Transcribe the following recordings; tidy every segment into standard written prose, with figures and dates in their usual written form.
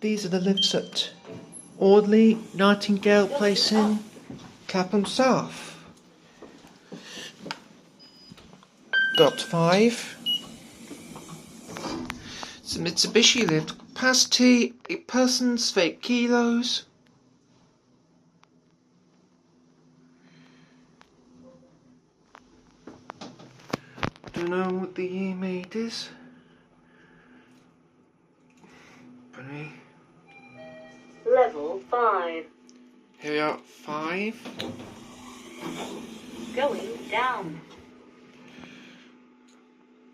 These are the lifts at Audley, Nightingale Place in Clapham South. Go up to 5. It's a Mitsubishi lift. Capacity 8 persons, 8 kilos. Don't know what the year made is. Level 5. Here we are, 5. Going down.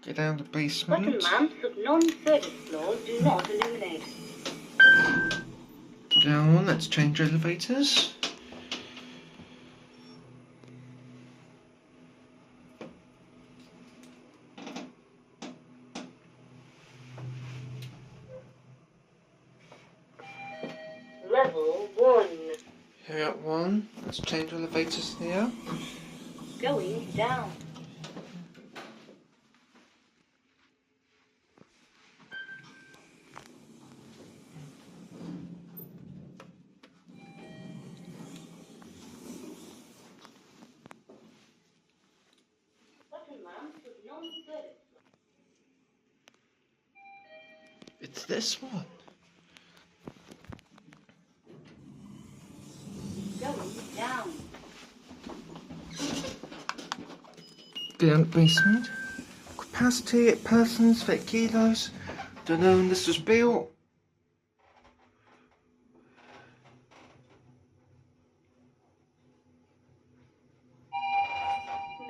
Get down the basement. Button lamps of non-service floors do not illuminate. Down, let's change elevators. Level 1. Here we are at 1. Let's change elevators here. Going down. Button lamps of non-service. It's this one. Going down. Get down the basement. Capacity 8 persons, 8 kilos. Don't know when this was built.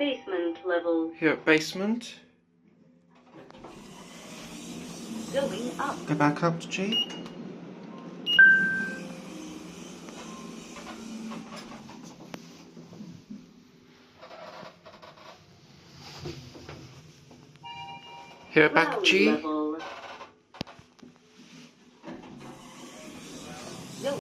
Basement level. Here at basement. Going up. Go back up to G. Here back Ground G. level.